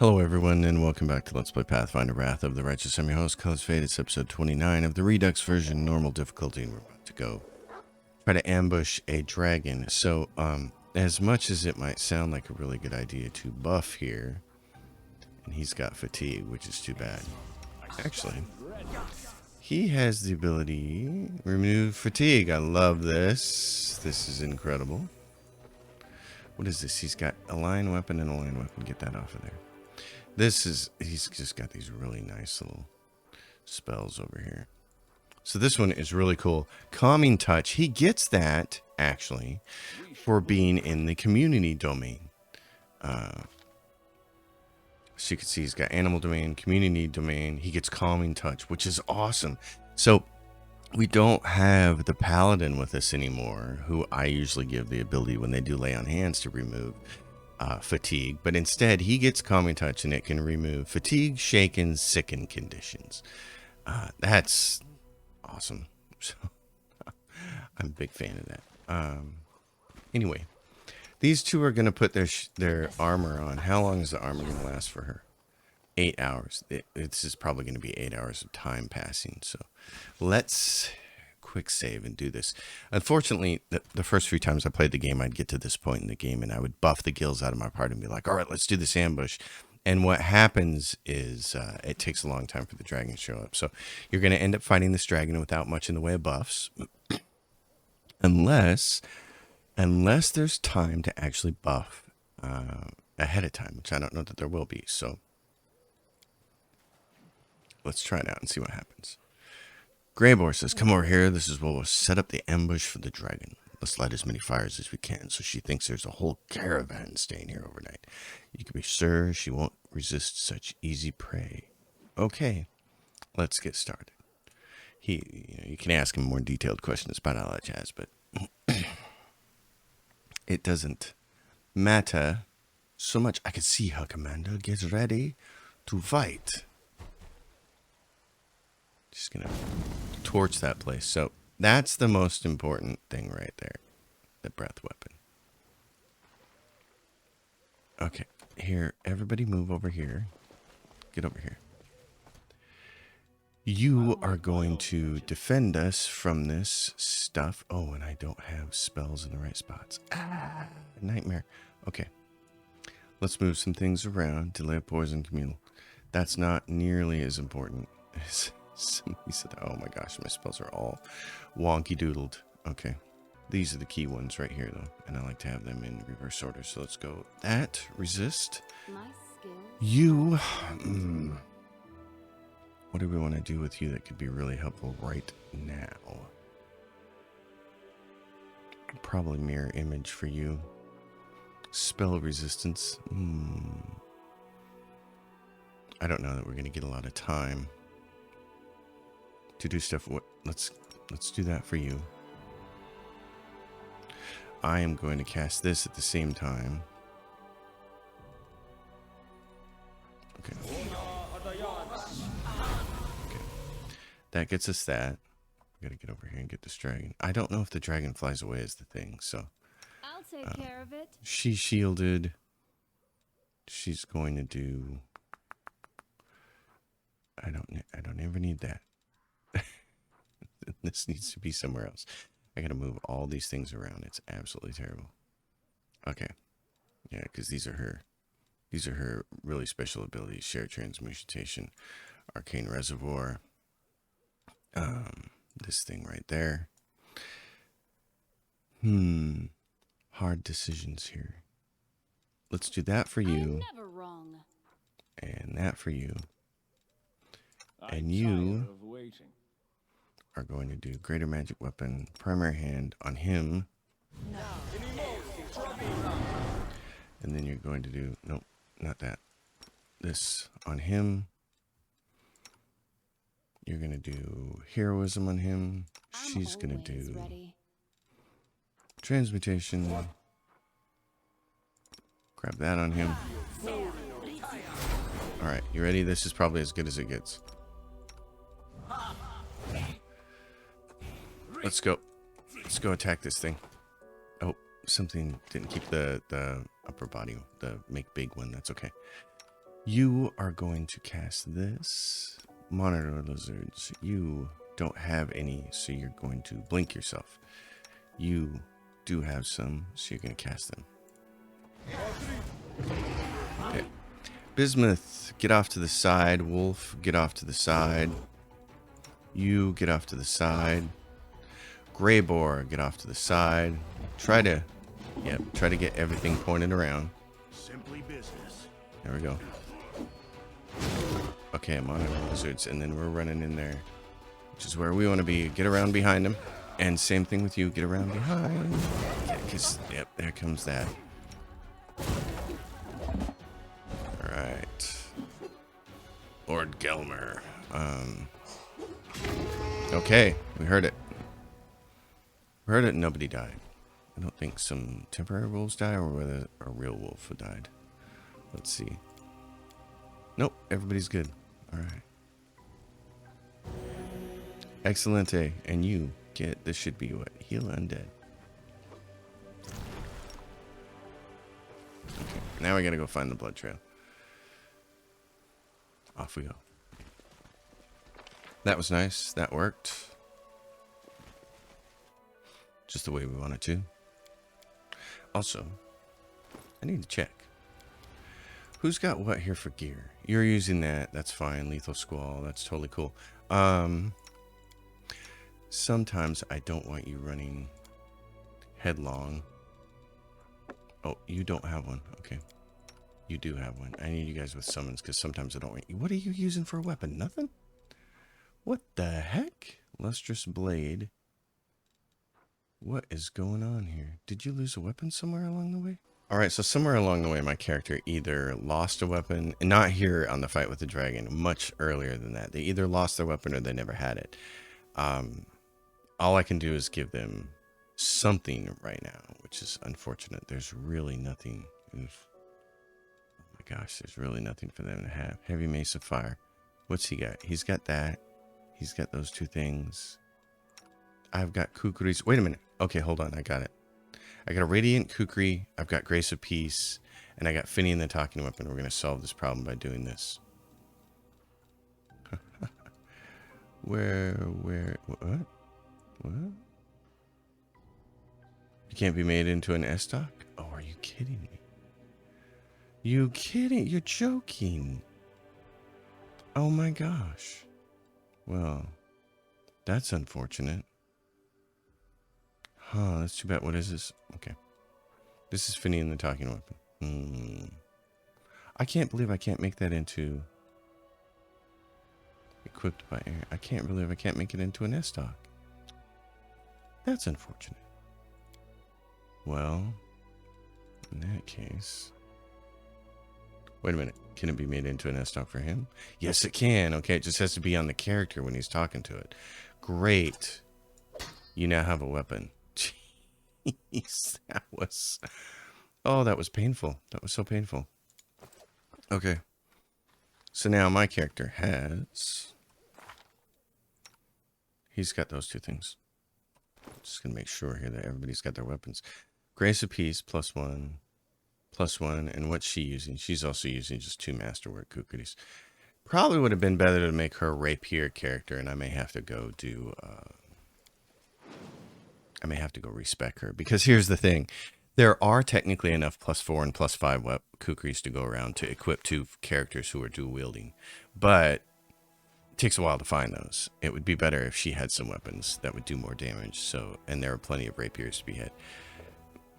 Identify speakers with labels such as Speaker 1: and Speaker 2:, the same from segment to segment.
Speaker 1: Hello everyone, and welcome back to Let's Play Pathfinder Wrath of the Righteous. I'm your host, Colors Fade. It's episode 29 of the Redux version, normal difficulty, and we're about to go try to ambush a dragon. So, as much as it might sound like a really good idea to buff here, and he's got fatigue, which is too bad. Actually, he has the ability, remove fatigue. I love this. This is incredible. What is this? He's got a line weapon and a line weapon. Get that off of there. He's just got these really nice little spells over here. So this one is really cool. Calming Touch. He gets that, actually, for being in the community domain. So you can see he's got animal domain, community domain. He gets Calming Touch, which is awesome. So we don't have the paladin with us anymore, who I usually give the ability when they do lay on hands to remove fatigue, but instead he gets Calming Touch and it can remove fatigue, shaken, sicken conditions. That's awesome. So I'm a big fan of that. Anyway, these two are going to put their armor on. How long is the armor going to last for her? 8 hours. This is probably going to be 8 hours of time passing. So let's quick save and do this. Unfortunately, the first few times I played the game, I'd get to this point in the game and I would buff the gills out of my party and be like, all right, let's do this ambush. And what happens is it takes a long time for the dragon to show up. So you're going to end up fighting this dragon without much in the way of buffs. unless there's time to actually buff ahead of time, which I don't know that there will be. So let's try it out and see what happens. Greybor says, come over here. This is where we'll set up the ambush for the dragon. Let's light as many fires as we can so she thinks there's a whole caravan staying here overnight. You can be sure she won't resist such easy prey. Okay, let's get started. You can ask him more detailed questions about all that jazz, but it doesn't matter so much. I can see her, Commander. Get ready to fight. Just gonna torch that place. So that's the most important thing right there. The breath weapon. Okay. Here, everybody move over here. Get over here. You are going to defend us from this stuff. Oh, and I don't have spells in the right spots. Ah, nightmare. Okay. Let's move some things around. Delay of poison communal. That's not nearly as important as somebody said. Oh my gosh, my spells are all wonky doodled. Okay. These are the key ones right here, though. And I like to have them in reverse order. So let's go. That, resist. You. What do we want to do with you that could be really helpful right now? Probably mirror image for you. Spell resistance. I don't know that we're going to get a lot of time to do stuff. Let's do that for you. I am going to cast this at the same time. Okay. That gets us that. We gotta get over here and get this dragon. I don't know if the dragon flies away is the thing, so
Speaker 2: I'll take care of it.
Speaker 1: She's shielded. She's going to do. I don't ever need that. This needs to be somewhere else. I gotta move all these things around. It's absolutely terrible. Okay. Yeah, because these are her really special abilities. Share transmutation, arcane reservoir. This thing right there. Hard decisions here. Let's do that for you.
Speaker 2: I'm never wrong.
Speaker 1: And that for you. And you are going to do greater magic weapon, primary hand on him. No. And then you're going to do, nope, not that. This on him. You're going to do heroism on him. She's going to do transmutation. Grab that on him. Alright, you ready? This is probably as good as it gets. Let's go. Let's go attack this thing. Oh, something didn't keep the upper body, the make big one. That's okay. You are going to cast this. Monitor lizards. You don't have any, so you're going to blink yourself. You do have some, so you're going to cast them. Okay. Bismuth, get off to the side. Wolf, get off to the side. You get off to the side. Greyboar, get off to the side. Try to get everything pointed around.
Speaker 3: Simply business.
Speaker 1: There we go. Okay, I'm on the lizards, and then we're running in there, which is where we want to be. Get around behind them, and same thing with you. Get around behind. Yep, there comes that. All right, Lord Gelmer. Okay, we heard it. We heard it. Nobody died. I don't think some temporary wolves died, or whether a real wolf died. Let's see. Nope, everybody's good. All right. Excelente. And you get, this should be what? Heal undead. Okay, now we gotta go find the blood trail. Off we go. That was nice. That worked. Just the way we wanted to. Also, I need to check. Who's got what here for gear? You're using that. That's fine. Lethal Squall. That's totally cool. Sometimes I don't want you running headlong. Oh, you don't have one. Okay. You do have one. I need you guys with summons because sometimes I don't want you. What are you using for a weapon? Nothing? What the heck? Lustrous Blade. What is going on here? Did you lose a weapon somewhere along the way? Alright, so somewhere along the way, my character either lost a weapon, and not here on the fight with the dragon, much earlier than that. They either lost their weapon or they never had it. All I can do is give them something right now, which is unfortunate. There's really nothing. Oh my gosh, there's really nothing for them to have. Heavy Mace of Fire. What's he got? He's got that. He's got those two things. I've got Kukri's. Wait a minute. Okay, hold on. I got it. I got a Radiant Kukri. I've got Grace of Peace. And I got Finian the Talking Weapon. We're going to solve this problem by doing this. Where, what? What? You can't be made into an S-Stock? Oh, are you kidding me? You kidding? You're joking. Oh my gosh. Well, that's unfortunate. Huh, that's too bad. What is this? Okay. This is Finian the Talking Weapon. I can't believe I can't make that into equipped by air. I can't believe I can't make it into an S-Stock. That's unfortunate. Well, in that case... Wait a minute. Can it be made into an S-Stock for him? Yes, it can. Okay, it just has to be on the character when he's talking to it. Great. You now have a weapon. Jeez, that was... Oh, that was painful. That was so painful. Okay. So now my character has... He's got those two things. Just going to make sure here that everybody's got their weapons. Grace of Peace, +1. +1. And what's she using? She's also using just 2 Masterwork Kukris. Probably would have been better to make her a Rapier character, and I may have to go do... I may have to go respec her. Because here's the thing. There are technically enough +4 and +5 Kukris to go around to equip 2 characters who are dual-wielding. But it takes a while to find those. It would be better if she had some weapons that would do more damage. So, and there are plenty of rapiers to be had.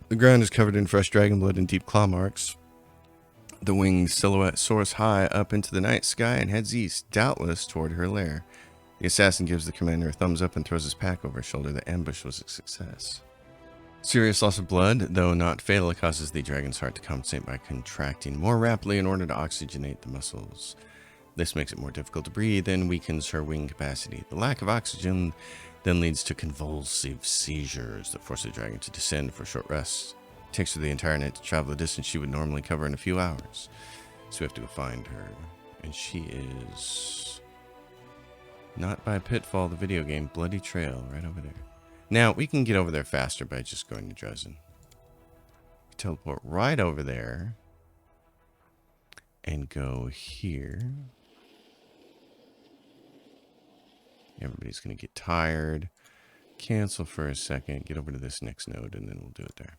Speaker 1: The ground is covered in fresh dragon blood and deep claw marks. The winged silhouette soars high up into the night sky and heads east, doubtless toward her lair. The assassin gives the commander a thumbs up and throws his pack over his shoulder. The ambush was a success. Serious loss of blood, though not fatal, it causes the dragon's heart to compensate by contracting more rapidly in order to oxygenate the muscles. This makes it more difficult to breathe and weakens her wing capacity. The lack of oxygen then leads to convulsive seizures that force the dragon to descend for short rests. It takes her the entire night to travel the distance she would normally cover in a few hours. So we have to go find her. And she is... not by Pitfall, the video game. Bloody Trail, right over there. Now, we can get over there faster by just going to Dresden. Teleport right over there. and go here. Everybody's going to get tired. Cancel for a second. Get over to this next node, and then we'll do it there.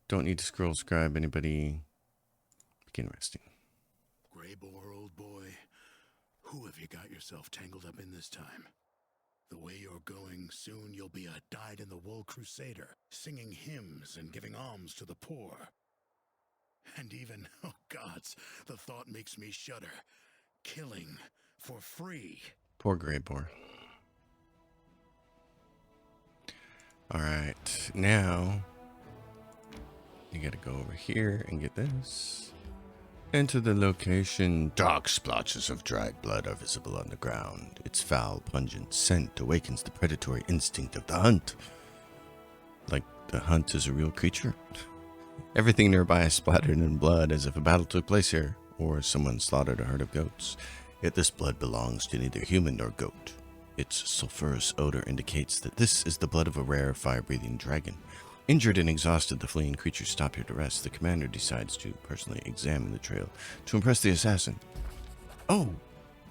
Speaker 1: Don't need to scroll scribe anybody. Begin resting.
Speaker 3: Greyboar, old boy, who have you got yourself tangled up in this time? The way you're going, soon you'll be a dyed-in-the-wool crusader, singing hymns and giving alms to the poor. And even, oh gods, the thought makes me shudder. Killing for free.
Speaker 1: Poor Greyboar. Alright, now you gotta go over here and get this. Enter the location. Dark splotches of dried blood are visible on the ground. Its foul, pungent scent awakens the predatory instinct of the hunt. Like the hunt is a real creature. Everything nearby is splattered in blood as if a battle took place here, or someone slaughtered a herd of goats. Yet this blood belongs to neither human nor goat. Its sulfurous odor indicates that this is the blood of a rare fire-breathing dragon. Injured and exhausted, the fleeing creatures stop here to rest. The commander decides to personally examine the trail to impress the assassin. Oh,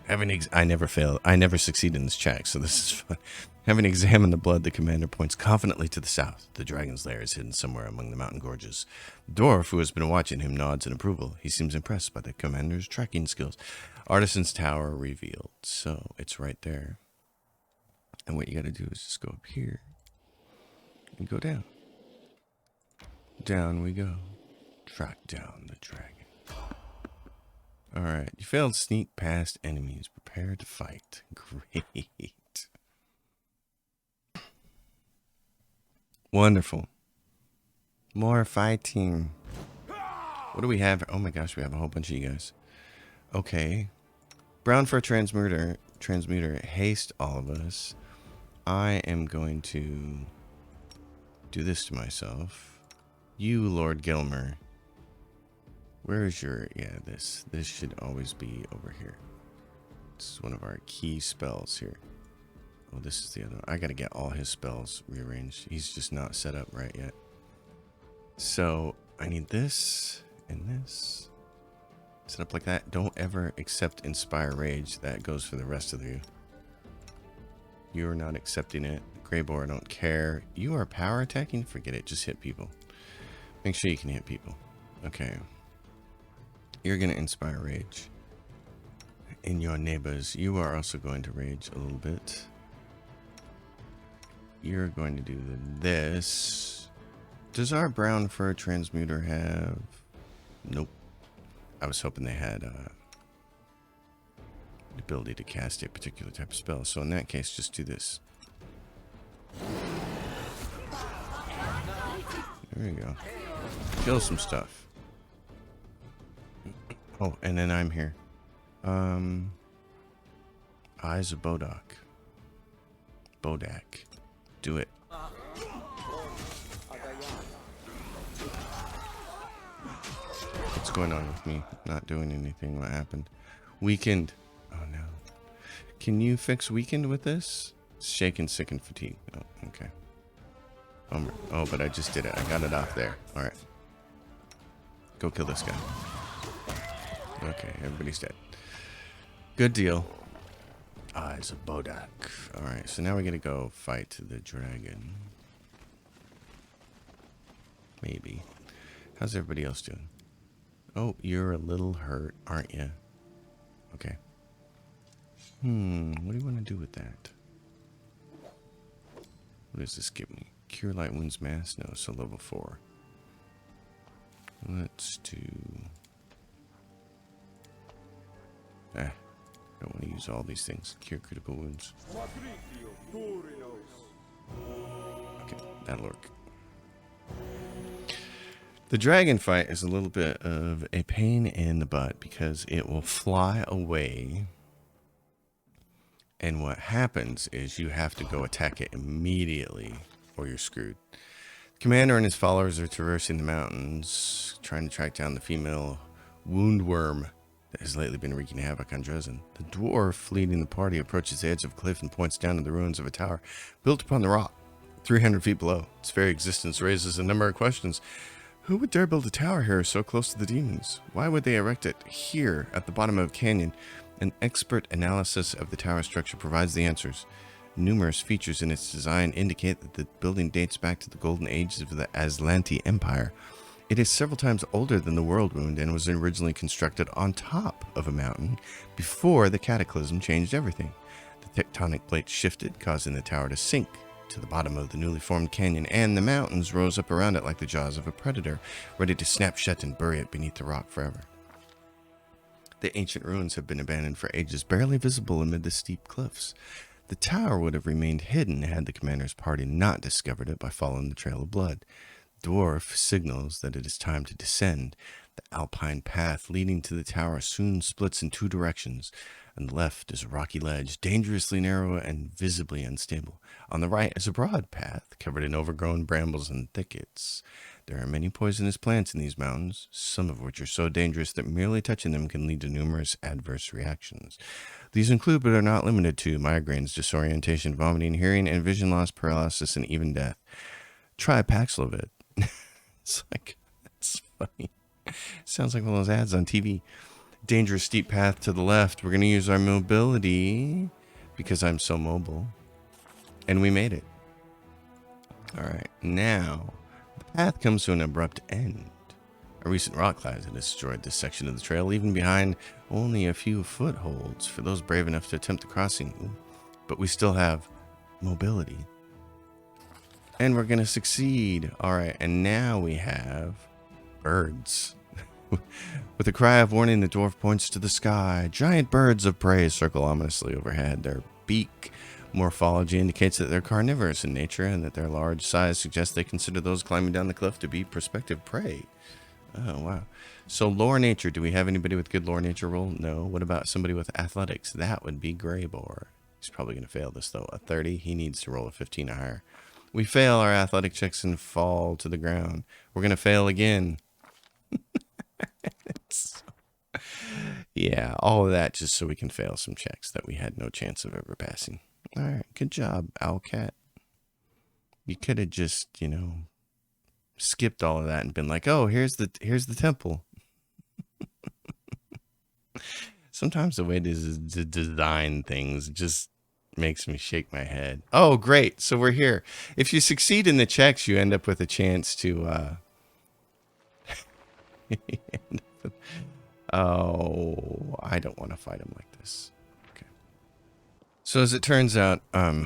Speaker 1: I never fail. I never succeed in this check, so this is fun. Having examined the blood, the commander points confidently to the south. The dragon's lair is hidden somewhere among the mountain gorges. The dwarf, who has been watching him, nods in approval. He seems impressed by the commander's tracking skills. Artisan's Tower revealed. So it's right there. And what you got to do is just go up here and go down. Down we go. Track down the dragon. Alright, you failed to sneak past enemies. Prepare to fight. Great. Wonderful. More fighting. What do we have? Oh my gosh, we have a whole bunch of you guys. Okay. Brown for transmuter. Haste all of us. I am going to do this to myself. You, Lord Gilmer. Where is your... Yeah, this should always be over here. This is one of our key spells here. Oh, this is the other one. I gotta get all his spells rearranged. He's just not set up right yet. So, I need this and this. Set up like that. Don't ever accept Inspire Rage. That goes for the rest of you. You're not accepting it. Greyboar, I don't care. You are power attacking? Forget it. Just hit people. Make sure you can hit people. Okay. You're going to Inspire Rage. In your neighbors, you are also going to rage a little bit. You're going to do this. Does our brown fur transmuter have... Nope. I was hoping they had the ability to cast a particular type of spell. So in that case, just do this. There you go. Kill some stuff. Oh, and then I'm here. Eyes of Bodak. Do it. What's going on with me? Not doing anything. What happened? Weakened. Oh no. Can you fix weakened with this? Shaken, sick, and fatigue. Oh, okay. Oh, but I just did it. I got it off there. Alright. Go kill this guy. Okay, everybody's dead. Good deal. Eyes of Bodak. Alright, so now we're gonna go fight the dragon. Maybe. How's everybody else doing? Oh, you're a little hurt, aren't you? Okay. What do you want to do with that? What does this give me? Cure Light Wounds Mass? No, so level 4. Let's do... don't want to use all these things. Cure critical wounds. Okay, that'll work. The dragon fight is a little bit of a pain in the butt because it will fly away. And what happens is you have to go attack it immediately or you're screwed. The commander and his followers are traversing the mountains, trying to track down the female woundworm that has lately been wreaking havoc on Dresden. The dwarf leading the party approaches the edge of a cliff and points down to the ruins of a tower built upon the rock 300 feet below. Its very existence raises a number of questions. Who would dare build a tower here so close to the demons? Why would they erect it here at the bottom of a canyon? An expert analysis of the tower structure provides the answers. Numerous features in its design indicate that the building dates back to the golden ages of the Aslanti Empire. It is several times older than the World Wound and was originally constructed on top of a mountain before the cataclysm changed everything. The tectonic plates shifted, causing the tower to sink to the bottom of the newly formed canyon, and the mountains rose up around it like the jaws of a predator, ready to snap shut and bury it beneath the rock forever. The ancient ruins have been abandoned for ages, barely visible amid the steep cliffs. The tower would have remained hidden had the commander's party not discovered it by following the trail of blood. The dwarf signals that it is time to descend. The alpine path leading to the tower soon splits in two directions. On the left is a rocky ledge, dangerously narrow and visibly unstable. On the right is a broad path, covered in overgrown brambles and thickets. There are many poisonous plants in these mountains, some of which are so dangerous that merely touching them can lead to numerous adverse reactions. These include, but are not limited to, migraines, disorientation, vomiting, hearing, and vision loss, paralysis, and even death. Try Paxlovid. It's funny. Sounds like one of those ads on TV. Dangerous steep path to the left. We're going to use our mobility because I'm so mobile. And we made it. All right. Now, the path comes to an abrupt end. A recent rock slide has destroyed this section of the trail, leaving behind only a few footholds for those brave enough to attempt the crossing. Ooh. But we still have mobility. And we're going to succeed. All right. And now we have birds. With a cry of warning, the dwarf points to the sky. Giant birds of prey circle ominously overhead. Their beak morphology indicates that they're carnivorous in nature and that their large size suggests they consider those climbing down the cliff to be prospective prey. Oh, wow. So lore nature. Do we have anybody with good lore nature roll? No. What about somebody with athletics? That would be Greybore. He's probably going to fail this, though. A 30. He needs to roll a 15 or higher. We fail our athletic checks and fall to the ground. We're going to fail again. Yeah, all of that just so we can fail some checks that we had no chance of ever passing. All right, good job, Owlcat. You could have just, skipped all of that and been like, "Oh, here's the temple." Sometimes the way to design things just makes me shake my head. Oh, great! So we're here. If you succeed in the checks, you end up with a chance to. Oh, I don't want to fight him like this. Okay. So as it turns out,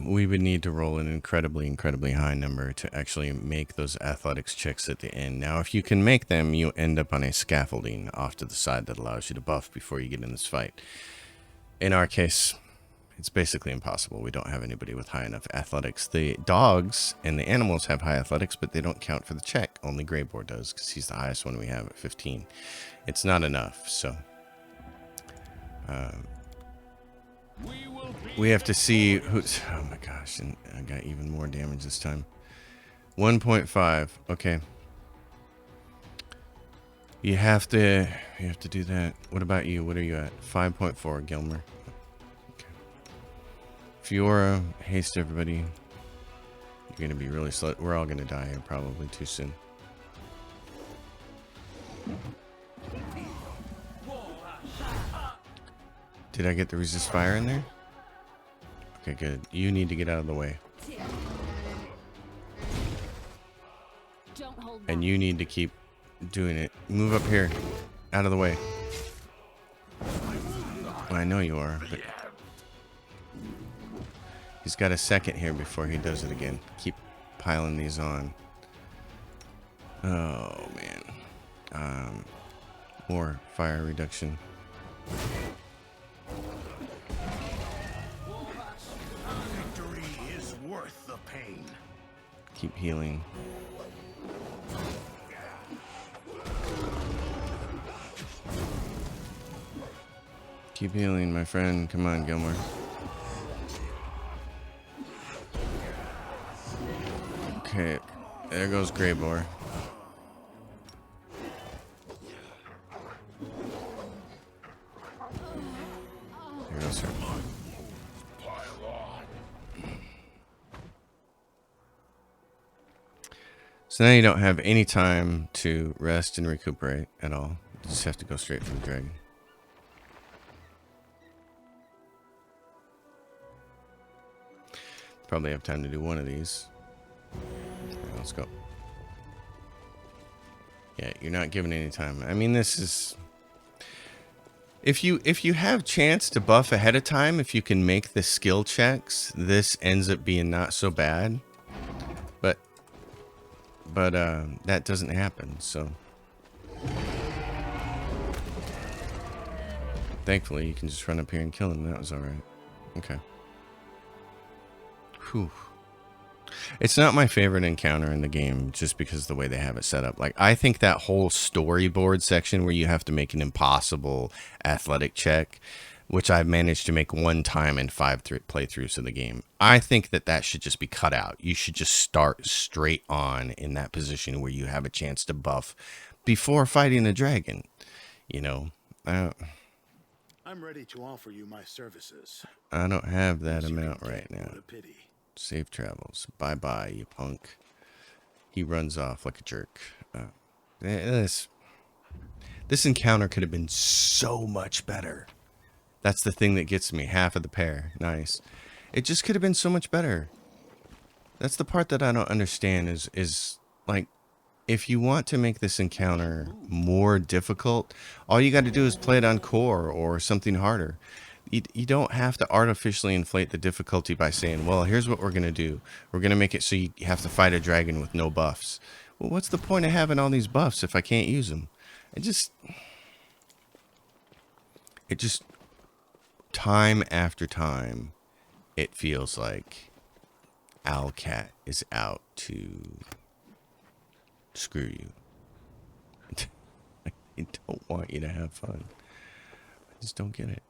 Speaker 1: we would need to roll an incredibly high number to actually make those athletics checks at the end. Now, if you can make them, you end up on a scaffolding off to the side that allows you to buff before you get in this fight. In our case, it's basically impossible. We don't have anybody with high enough athletics. The dogs and the animals have high athletics, but they don't count for the check. Only Greybore does, because he's the highest one we have at 15. It's not enough, so we have to see who's. Oh my gosh, and I got even more damage this time. 1.5. Okay. You have to do that. What about you? What are you at? 5.4, Gilmer. Okay. Fiora, haste everybody. You're gonna be really slow. We're all gonna die here probably too soon. Did I get the resist fire in there? Okay, good. You need to get out of the way. And you need to keep doing it. Move up here. Out of the way. Well, I know you are, but he's got a second here before he does it again. Keep piling these on. Oh, man. More fire reduction.
Speaker 3: Victory is worth the pain.
Speaker 1: Keep healing. Keep healing, my friend. Come on, Gilmore. Okay, there goes Greybore. There goes her. So now you don't have any time to rest and recuperate at all. You just have to go straight for the dragon. Probably have time to do one of these. Okay, let's go. Yeah, you're not given any time. I mean, this is... If you have chance to buff ahead of time, if you can make the skill checks, this ends up being not so bad. But that doesn't happen, so... Thankfully, you can just run up here and kill him. That was alright. Okay. Whew. It's not my favorite encounter in the game just because of the way they have it set up. Like, I think that whole storyboard section where you have to make an impossible athletic check, which I've managed to make one time in 5 playthroughs of the game, I think that should just be cut out. You should just start straight on in that position where you have a chance to buff before fighting a dragon. You know,
Speaker 3: I'm ready to offer you my services.
Speaker 1: I don't have that amount right now.
Speaker 3: What a pity.
Speaker 1: Safe travels. Bye-bye, you punk. He runs off like a jerk. This encounter could have been so much better. That's the thing that gets me. Half of the pair. Nice. It just could have been so much better. That's the part that I don't understand is like, if you want to make this encounter more difficult, all you got to do is play it on core or something harder. You don't have to artificially inflate the difficulty by saying, well, here's what we're going to do. We're going to make it so you have to fight a dragon with no buffs. Well, what's the point of having all these buffs if I can't use them? It just time after time, it feels like Owlcat is out to screw you. I don't want you to have fun. I just don't get it.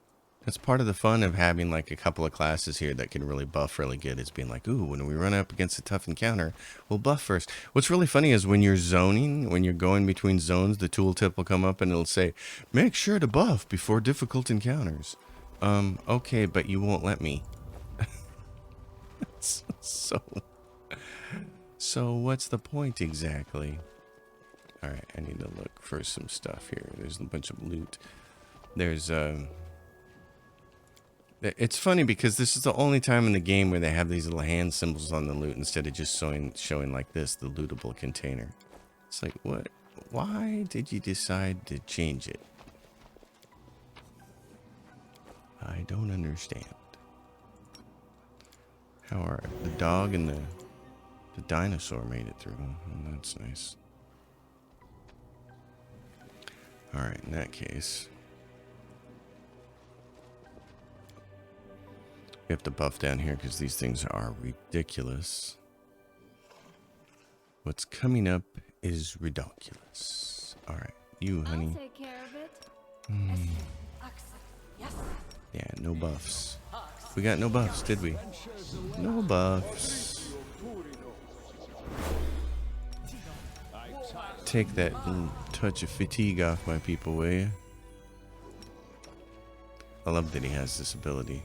Speaker 1: That's part of the fun of having like a couple of classes here that can really buff really good, is being like, ooh, when we run up against a tough encounter, we'll buff first. What's really funny is when you're zoning, when you're going between zones, the tooltip will come up and it'll say, make sure to buff before difficult encounters. Okay, but you won't let me. So what's the point exactly? Alright, I need to look for some stuff here. There's a bunch of loot. There's, it's funny because this is the only time in the game where they have these little hand symbols on the loot instead of just showing like this, the lootable container. It's like, what? Why did you decide to change it? I don't understand. How are the dog and the dinosaur made it through? Oh, that's nice. Alright, in that case, we have to buff down here because these things are ridiculous. What's coming up is ridiculous. Alright, you, honey.
Speaker 2: I'll take care of it.
Speaker 1: Yeah, no buffs. We got no buffs, did we? No buffs. Take that touch of fatigue off my people, will you? I love that he has this ability.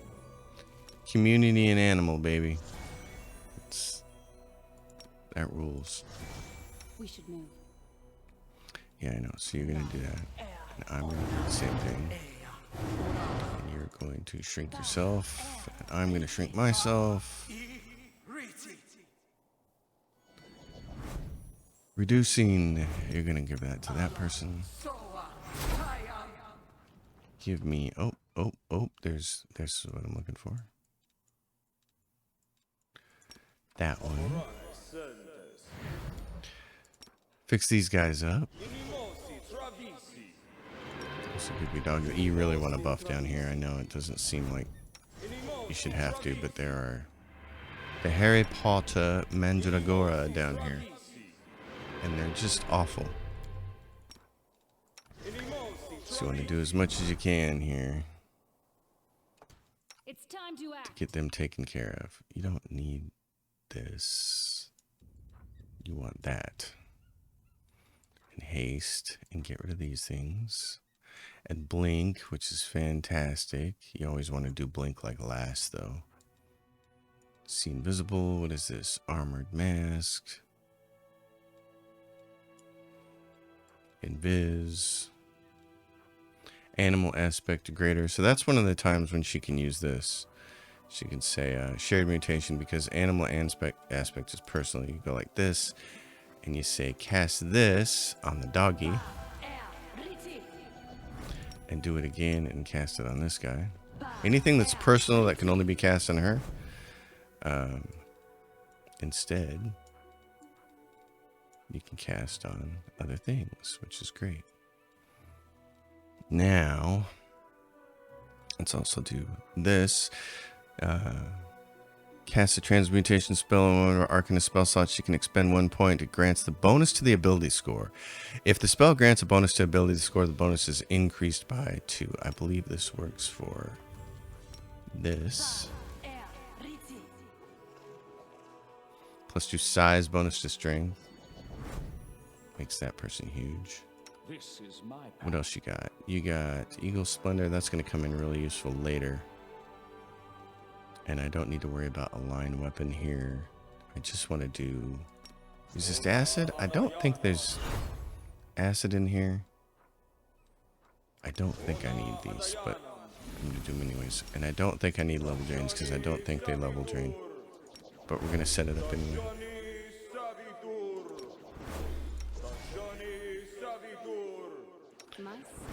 Speaker 1: Community and animal, baby. That rules.
Speaker 2: We should move.
Speaker 1: Yeah, I know. So you're gonna do that. And I'm gonna do the same thing. And you're going to shrink yourself. And I'm gonna shrink myself. Reducing. You're gonna give that to that person. Give me. Oh. There's what I'm looking for. That one. Fix these guys up. That's a good dog. You really want to buff down here. I know it doesn't seem like you should have to, but there are the Harry Potter Mandragora down here. And they're just awful. So you want to do as much as you can here.
Speaker 2: It's time to act.
Speaker 1: Get them taken care of. You don't need this. You want that. And haste and get rid of these things. And blink, which is fantastic. You always want to do blink like last though. See invisible. What is this? Armored mask. Invis. Animal aspect greater. So that's one of the times when she can use this. She can say shared mutation because animal aspect is personal. You go like this and you say cast this on the doggy and do it again and cast it on this guy. Anything that's personal that can only be cast on her. Instead, you can cast on other things, which is great. Now, let's also do this. Cast a transmutation spell on one of her Arcanist spell slots. She can expend 1 point. It grants the bonus to the ability score. If the spell grants a bonus to ability score, the bonus is increased by 2. I believe this works for this. +2 size, bonus to strength. Makes that person huge.
Speaker 4: This is my path.
Speaker 1: What else you got? You got Eagle Splendor. That's going to come in really useful later. And I don't need to worry about a line weapon here. I just want to do resist acid. I don't think there's acid in here. I don't think I need these, but I'm going to do them anyways. And I don't think I need level drains because I don't think they level drain. But we're going to set it up anyway.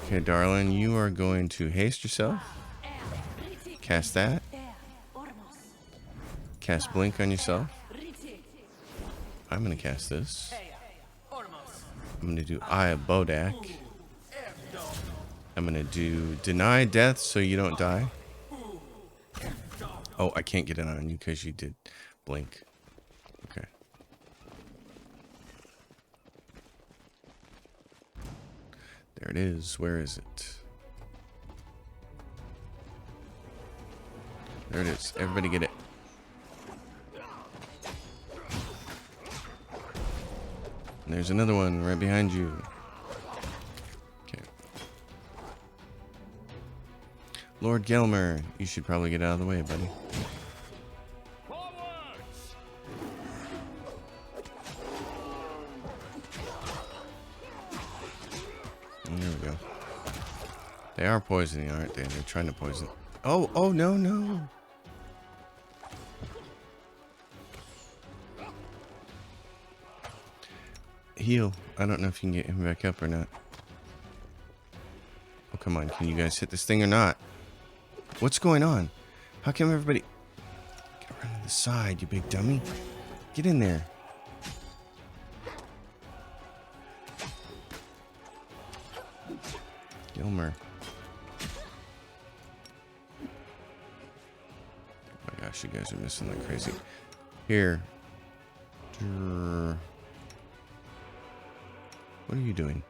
Speaker 1: Okay, darling, you are going to haste yourself. Cast that. Cast blink on yourself. I'm going to cast this. I'm going to do Eye of Bodak. I'm going to do deny death so you don't die. Oh, I can't get it on you because you did blink. Okay. There it is. Where is it? There it is. Everybody get it. And there's another one right behind you. Okay. Lord Gelmer, you should probably get out of the way, buddy. And there we go. They are poisoning, aren't they? They're trying to poison. Oh, oh, no, no. Heal. I don't know if you can get him back up or not. Oh, come on. Can you guys hit this thing or not? What's going on? How come everybody... Get around to the side, you big dummy. Get in there. Gilmer. Oh my gosh, you guys are missing like crazy. Here. What are you doing?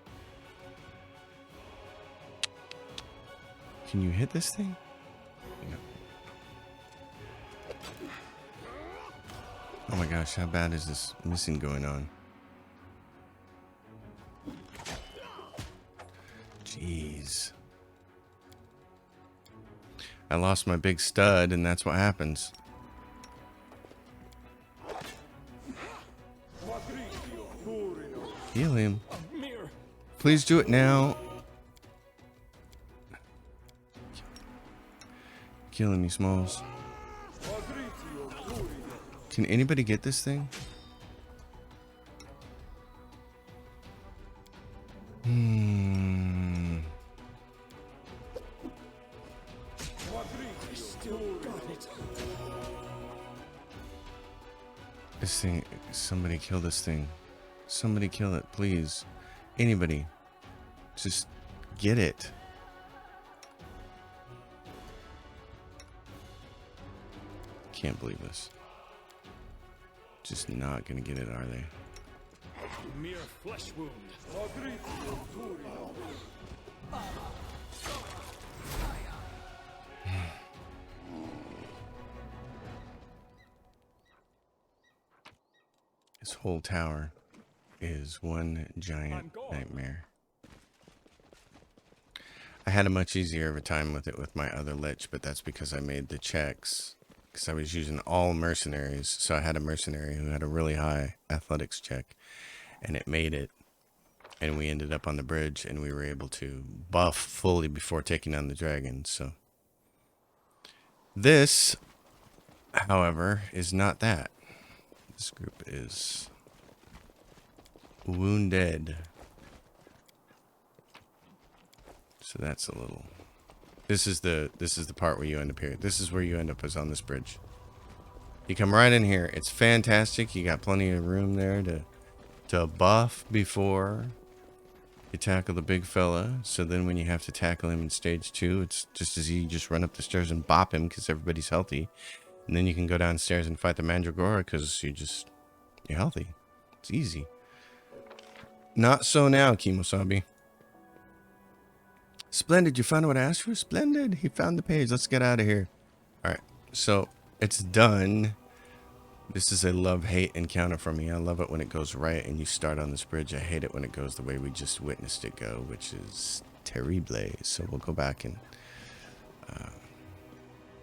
Speaker 1: Can you hit this thing? Yeah. Oh my gosh, how bad is this missing going on? Jeez. I lost my big stud, and that's what happens. Heal him. Please do it now. Killing me, Smalls. Can anybody get this thing? This thing, somebody kill this thing. Somebody kill it, please. Anybody. Just get it. Can't believe this. Just not gonna get it, are they?
Speaker 4: Mere flesh wound.
Speaker 1: This whole tower is one giant nightmare. I had a much easier of a time with it with my other lich, but that's because I made the checks. Because I was using all mercenaries. So I had a mercenary who had a really high athletics check. And it made it And we ended up on the bridge, and we were able to buff fully before taking on the dragon. So this, however, is not that. This group is wounded. So that's a little. This is the part where you end up here. This is where you end up, is on this bridge. You come right in here. It's fantastic. You got plenty of room there to buff before you tackle the big fella. So then when you have to tackle him in stage 2, it's just as easy. Just run up the stairs and bop him because everybody's healthy. And then you can go downstairs and fight the Mandragora because you're healthy. It's easy. Not so now, Kimosabi. Splendid, you found what I asked for? Splendid, he found the page. Let's get out of here. Alright, so it's done. This is a love-hate encounter for me. I love it when it goes right and you start on this bridge. I hate it when it goes the way we just witnessed it go, which is terrible. So we'll go back and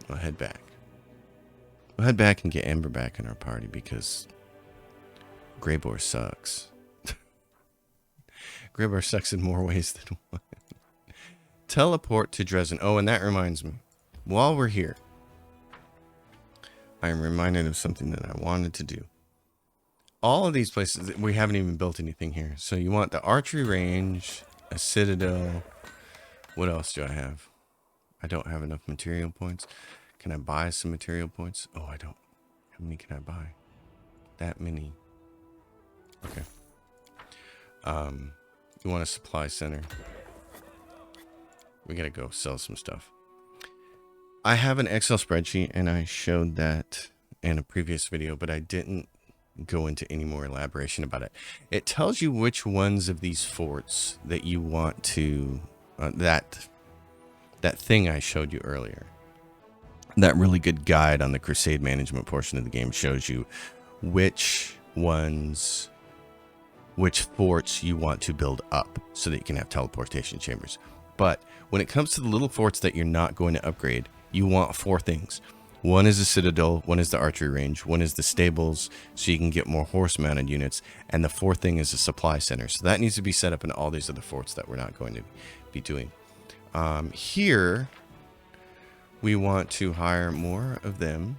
Speaker 1: we'll head back. We'll head back and get Amber back in our party because Greybor sucks. Greybor sucks in more ways than one. Teleport to Dresden. Oh, and that reminds me. While we're here, I am reminded of something that I wanted to do. All of these places, we haven't even built anything here. So you want the archery range, a citadel. What else do I have? I don't have enough material points. Can I buy some material points? Oh, I don't. How many can I buy? That many. Okay. You want a supply center. We gotta go sell some stuff. I have an Excel spreadsheet, and I showed that in a previous video, but I didn't go into any more elaboration about it. It tells you which ones of these forts that you want to, that thing I showed you earlier. That really good guide on the Crusade management portion of the game shows you which forts you want to build up so that you can have teleportation chambers. But when it comes to the little forts that you're not going to upgrade, you want 4 things. One is the citadel, one is the archery range, one is the stables so you can get more horse-mounted units, and the 4th thing is a supply center. So that needs to be set up in all these other forts that we're not going to be doing. Here, we want to hire more of them,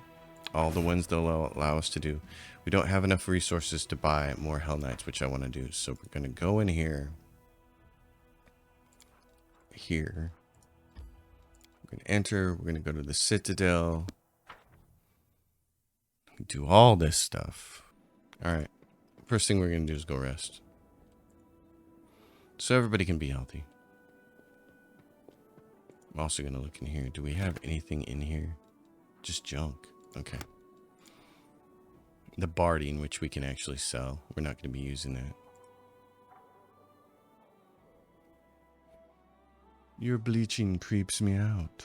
Speaker 1: all the ones they'll allow us to do. We don't have enough resources to buy more Hell Knights, which I want to do. So we're going to go in here. We're going to enter. We're going to go to the Citadel. Do all this stuff. All right. First thing we're going to do is go rest. So everybody can be healthy. I'm also going to look in here. Do we have anything in here? Just junk. Okay. The barding, which we can actually sell. We're not going to be using that. Your bleaching creeps me out.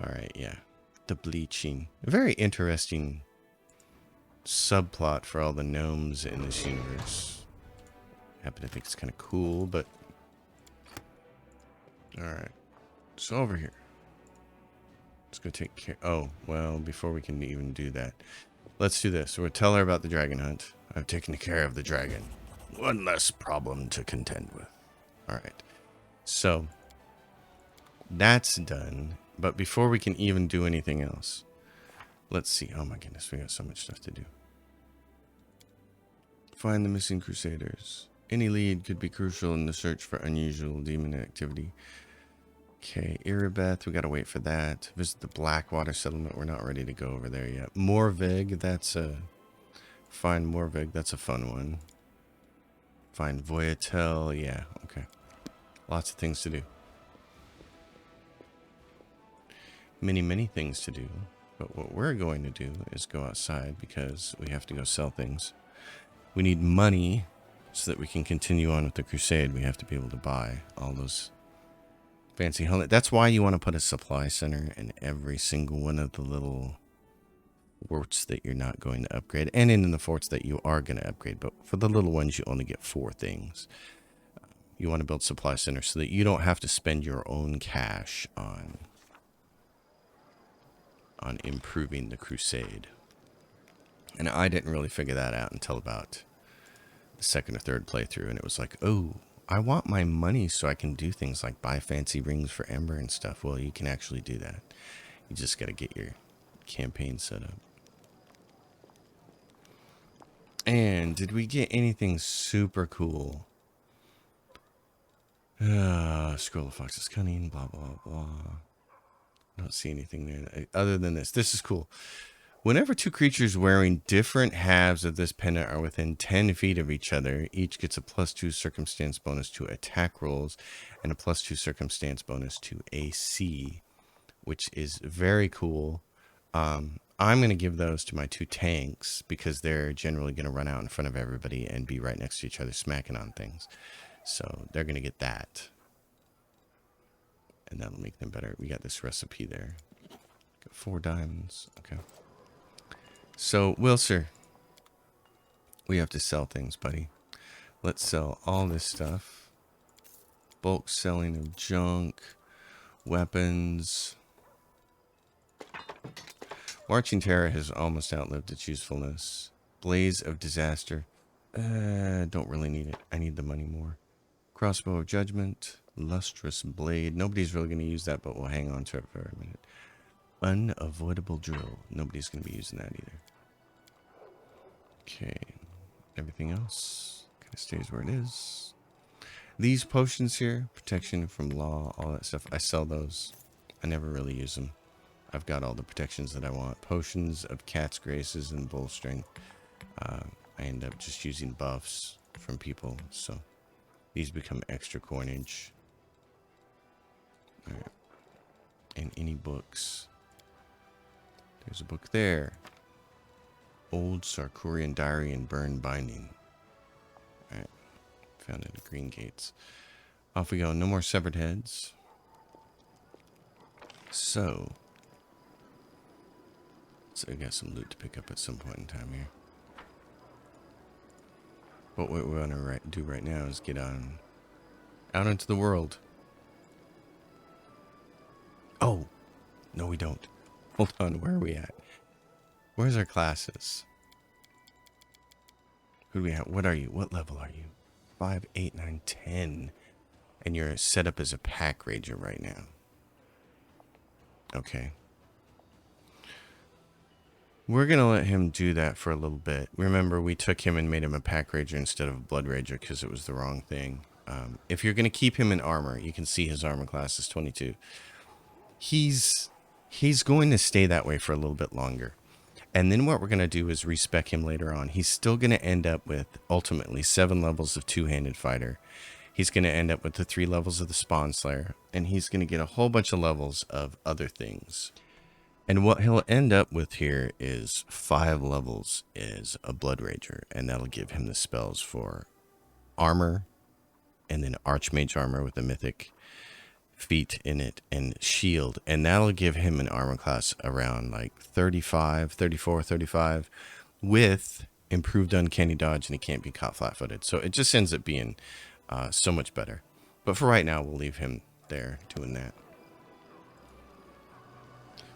Speaker 1: Alright, yeah. The bleaching. A very interesting subplot for all the gnomes in this universe. I happen to think it's kind of cool, but... Alright. So over here. Let's go take care. Oh, well, before we can even do that, let's do this. We'll tell her about the dragon hunt. I've taken care of the dragon. One less problem to contend with. Alright. So, that's done. But before we can even do anything else, let's see. Oh my goodness, we got so much stuff to do. Find the missing Crusaders. Any lead could be crucial in the search for unusual demon activity. Okay, Iribeth, we gotta wait for that. Visit the Blackwater settlement. We're not ready to go over there yet. Morvig, that's a... Find Morvig, that's a fun one. Find Voyatel, yeah, okay. Lots of things to do. Many things to do. But what we're going to do is go outside because we have to go sell things. We need money so that we can continue on with the crusade. We have to be able to buy all those fancy helmets. That's why you want to put a supply center in every single one of the little forts that you're not going to upgrade, and in the forts that you are going to upgrade. But for the little ones, you only get 4 things. You want to build supply centers so that you don't have to spend your own cash on improving the crusade. And I didn't really figure that out until about the second or third playthrough, and it was like, oh, I want my money so I can do things like buy fancy rings for Ember and stuff. Well, you can actually do that. You just got to get your campaign set up. And did we get anything super cool? Scroll of Fox's Cunning, blah, blah, blah. I don't see anything there. Other than this. This is cool. Whenever two creatures wearing different halves of this pendant are within 10 feet of each other, each gets a +2 circumstance bonus to attack rolls and a +2 circumstance bonus to AC, which is very cool. I'm going to give those to my two tanks because they're generally going to run out in front of everybody and be right next to each other smacking on things. So they're going to get that. And that'll make them better. We got this recipe there. Got 4 diamonds. Okay. So, Wilser, we have to sell things, buddy. Let's sell all this stuff. Bulk selling of junk, weapons. Marching Terror has almost outlived its usefulness. Blaze of Disaster. Don't really need it. I need the money more. Crossbow of Judgment. Lustrous Blade. Nobody's really going to use that, but we'll hang on to it for a minute. Unavoidable Drill. Nobody's going to be using that either. Okay. Everything else kind of stays where it is. These potions here, protection from law, all that stuff, I sell those. I never really use them. I've got all the protections that I want. Potions of Cat's Graces and Bolstering. I end up just using buffs from people, so these become extra coinage. All right. And any books. There's a book there. Old Sarkorian Diary and Burn Binding. Alright. Found it at Green Gates. Off we go. No more severed heads. So we got some loot to pick up at some point in time here. But what we want to do right now is get on out into the world. Oh, no we don't. Hold on, where are we at? Where's our classes? Who do we have? What are you? What level are you? 5, 8, 9, 10. And you're set up as a pack rager right now. Okay. We're going to let him do that for a little bit. Remember, we took him and made him a pack rager instead of a blood rager because it was the wrong thing. If you're going to keep him in armor, you can see his armor class is 22. He's going to stay that way for a little bit longer. And then what we're going to do is respec him later on. He's still going to end up with, ultimately, 7 levels of two-handed fighter. He's going to end up with the 3 levels of the Spawn Slayer. And he's going to get a whole bunch of levels of other things. And what he'll end up with here is 5 levels is a Blood Rager. And that'll give him the spells for armor. And then Archmage armor with a mythic feat in it and shield, and that'll give him an armor class around like 34, 35 with improved uncanny dodge, and he can't be caught flat-footed. So it just ends up being so much better. But for right now, we'll leave him there doing that.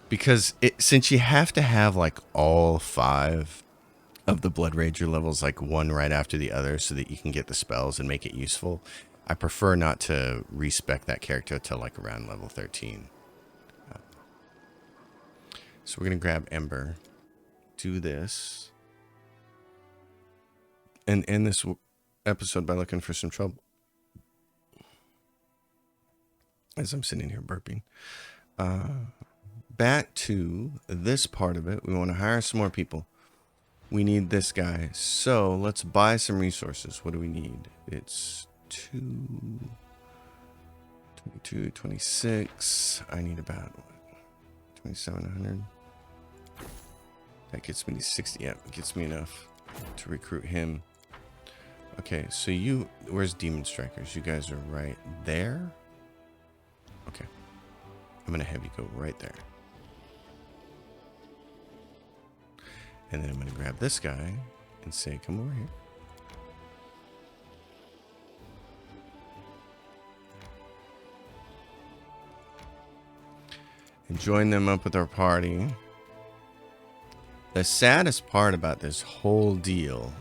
Speaker 1: Because since you have to have like all 5 of the Blood Rager levels, like one right after the other, so that you can get the spells and make it useful, I prefer not to respec that character till like around level 13. So we're going to grab Ember, do this, and end this episode by looking for some trouble. As I'm sitting here burping. Back to this part of it. We want to hire some more people. We need this guy. So let's buy some resources. What do we need? It's 22, 26. I need about what, 2,700. That gets me to 60. Yeah, it gets me enough to recruit him. Okay, so where's Demon Strikers? You guys are right there. Okay, I'm gonna have you go right there, and then I'm gonna grab this guy and say, come over here. And join them up with our party. The saddest part about this whole deal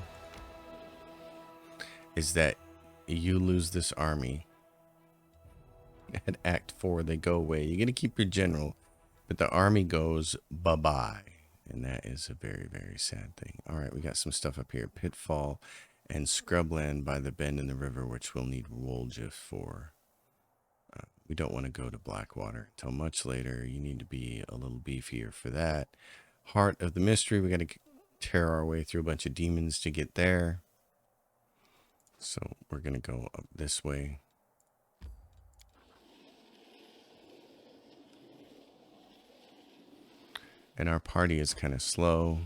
Speaker 1: is that you lose this army. At Act 4, they go away. You're going to keep your general, but the army goes bye-bye. And that is a very, very sad thing. All right, we got some stuff up here. Pitfall and Scrubland by the bend in the river, which we'll need Woljif for. We don't want to go to Blackwater until much later. You need to be a little beefier for that. Heart of the Mystery, we got to tear our way through a bunch of demons to get there. So we're going to go up this way. And our party is kind of slow.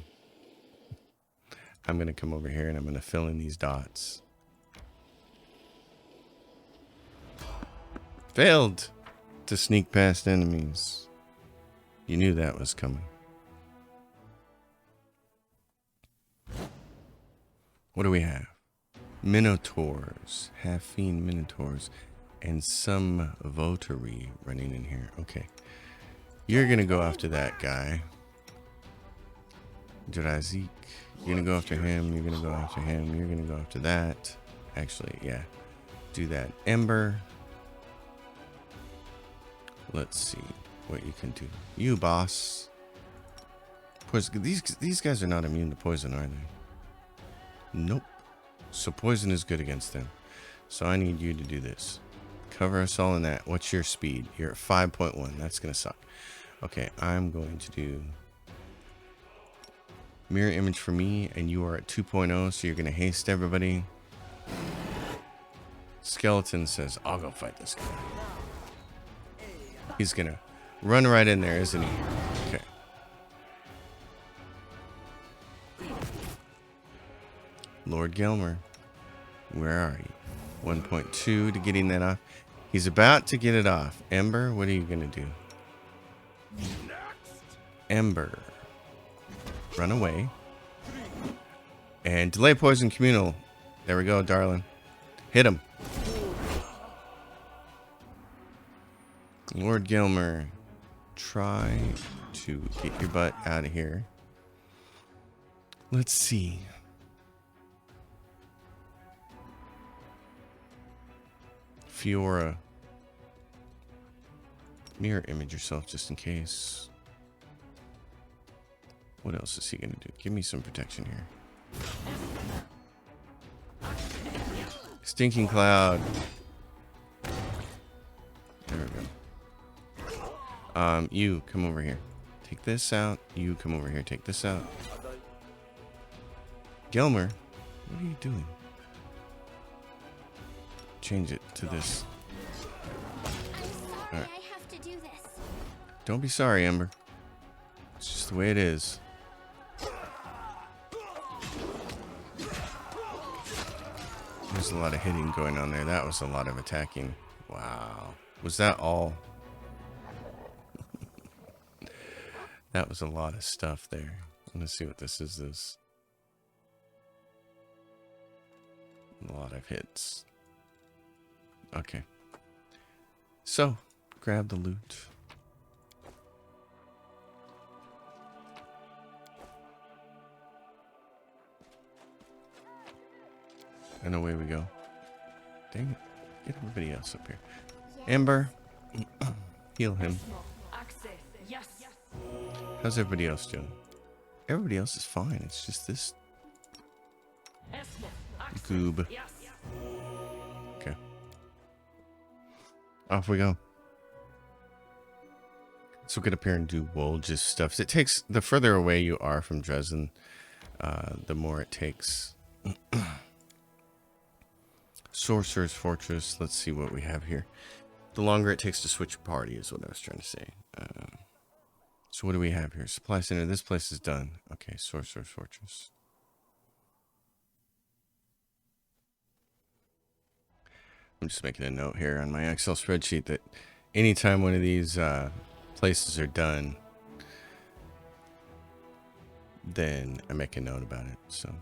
Speaker 1: I'm going to come over here and I'm going to fill in these dots. Failed to sneak past enemies. You knew that was coming. What do we have? Minotaurs, half-fiend Minotaurs, and some votary running in here. Okay. You're going to go after that guy. Drazik. You're going to go after him. You're going to go after him. You're going to go after that. Actually, yeah. Do that. Ember. Let's see what you can do. You, boss. Poison. These guys are not immune to poison, are they? Nope. So poison is good against them. So I need you to do this. Cover us all in that. What's your speed? You're at 5.1. That's going to suck. Okay, I'm going to do mirror image for me, and you are at 2.0, so you're going to haste everybody. Skeleton says, I'll go fight this guy. He's going to run right in there, isn't he? Okay. Lord Gelmer, where are you? 1.2 to getting that off. He's about to get it off. Ember, what are you going to do? Ember. Run away. And delay poison communal. There we go, darling. Hit him. Lord Gilmer, try to get your butt out of here. Let's see. Fiora. Mirror image yourself just in case. What else is he going to do? Give me some protection here. Stinking Cloud. There we go. You, come over here. Take this out. You, come over here. Take this out. Gelmer, what are you doing? Change it to this.
Speaker 5: I'm sorry, I have to do this.
Speaker 1: Don't be sorry, Ember. It's just the way it is. There's a lot of hitting going on there. That was a lot of attacking. Wow. Was that all? That was a lot of stuff there. Let's see what this is. A lot of hits. Okay. So, grab the loot. And away we go. Dang it. Get everybody else up here. Ember, heal him. How's everybody else doing? Everybody else is fine. It's just this goob. Okay. Off we go. So we'll get up here and do Woljif stuff. It takes, the further away you are from Dresden, the more it takes. Sorcerer's Fortress. Let's see what we have here. The longer it takes to switch party is what I was trying to say. So what do we have here? Supply Center. This place is done. Okay, Sorcerer's Fortress. I'm just making a note here on my Excel spreadsheet that anytime one of these places are done, then I make a note about it. So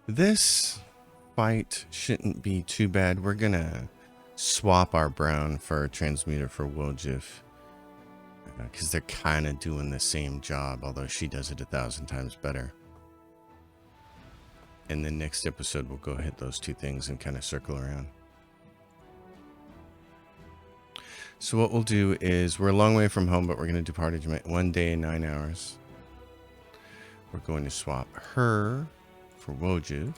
Speaker 1: this fight shouldn't be too bad. We're gonna swap our brown fur transmuter for Woljif because they're kind of doing the same job, although she does it 1,000 times better. And then next episode, we'll go hit those 2 things and kind of circle around. So what we'll do is, we're a long way from home, but we're going to depart 1 day and 9 hours. We're going to swap her for Wojciech.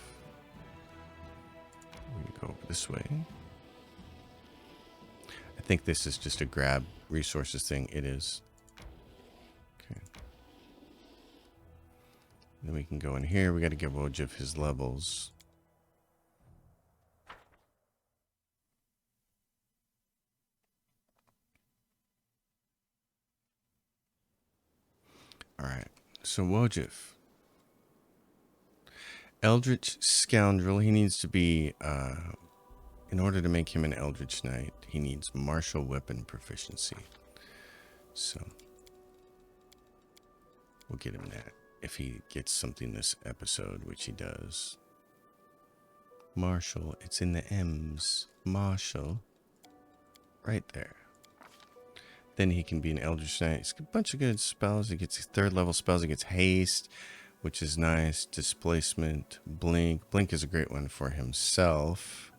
Speaker 1: We're going to go over this way. I think this is just a grab resources thing. It is. Okay. Then we can go in here. We got to give Wojciech his levels. Alright, so Wojciech. Eldritch Scoundrel, he needs to be, in order to make him an Eldritch Knight, he needs martial weapon proficiency. So, we'll get him that. If he gets something this episode, which he does. Martial, it's in the M's. Martial. Right there. Then he can be an Eldritch Knight. He's got a bunch of good spells. He gets 3rd level spells. He gets haste, which is nice. Displacement, blink. Blink is a great one for himself.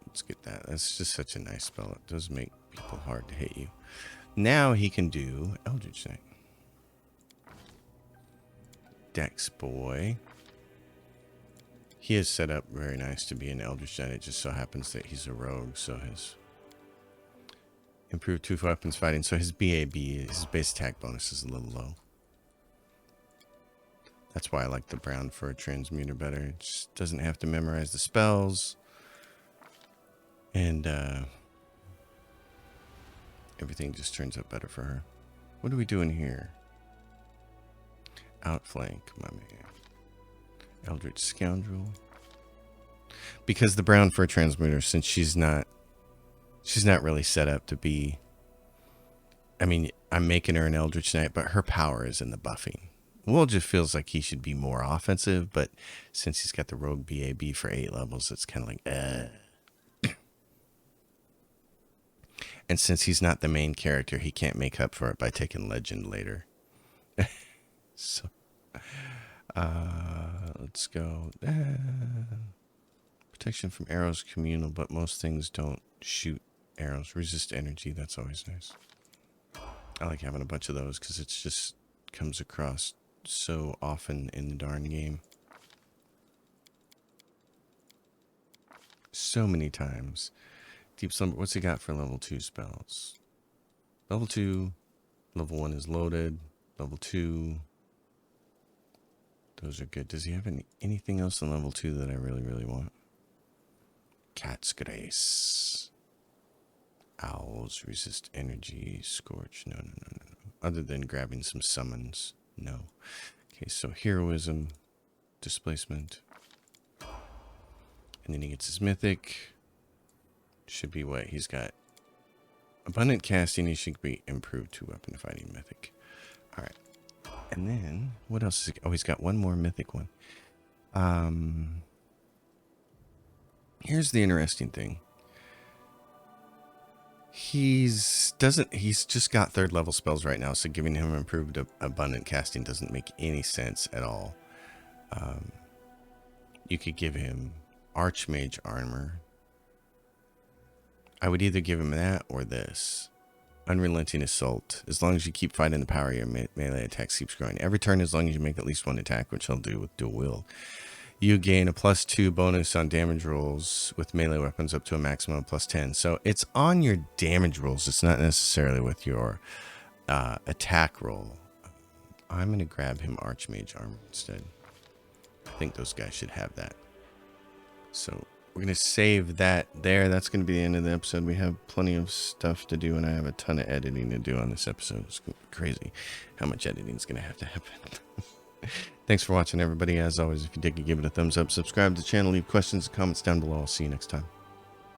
Speaker 1: Let's get that. That's just such a nice spell. It does make people hard to hit you. Now he can do Eldritch Knight. Dex boy. He is set up very nice to be an Eldritch Knight. It just so happens that he's a rogue, so his improved 2 weapons fighting. So his BAB, his base attack bonus, is a little low. That's why I like the brown fur transmuter better. It just doesn't have to memorize the spells. And everything just turns out better for her. What are we doing here? Outflank, my man. Eldritch Scoundrel. Because the brown fur transmuter, since she's not really set up to be, I mean, I'm making her an Eldritch Knight, but her power is in the buffing. Will just feels like he should be more offensive, but since he's got the rogue BAB for 8 levels, it's kind of like, And since he's not the main character, he can't make up for it by taking legend later. So, let's go. Protection from arrows, communal, but most things don't shoot arrows. Resist energy, that's always nice. I like having a bunch of those because it's just comes across so often in the darn game. So many times. Deep Slumber, what's he got for level 2 spells? Level 2, level 1 is loaded. Level 2, those are good. Does he have anything else in level 2 that I really, really want? Cat's Grace. Owls, resist energy, scorch. No. Other than grabbing some summons, no. Okay, so heroism, displacement. And then he gets his mythic. Should be what? He's got abundant casting. He should be improved 2 weapon fighting mythic. All right. And then, what else is he? Oh, he's got one more mythic one. Here's the interesting thing. He's just got 3rd level spells right now, so giving him improved abundant casting doesn't make any sense at all. You could give him Archmage armor. I would either give him that or this. Unrelenting Assault. As long as you keep fighting the power, your melee attack keeps growing. Every turn, as long as you make at least 1 attack, which he'll do with Dual Wield, you gain a +2 bonus on damage rolls with melee weapons up to a maximum of +10. So it's on your damage rolls. It's not necessarily with your attack roll. I'm going to grab him Archmage armor instead. I think those guys should have that. So we're going to save that there. That's going to be the end of the episode. We have plenty of stuff to do, and I have a ton of editing to do on this episode. It's crazy how much editing is going to have to happen. Thanks for watching, everybody. As always, if you did, give it a thumbs up. Subscribe to the channel. Leave questions and comments down below. I'll see you next time.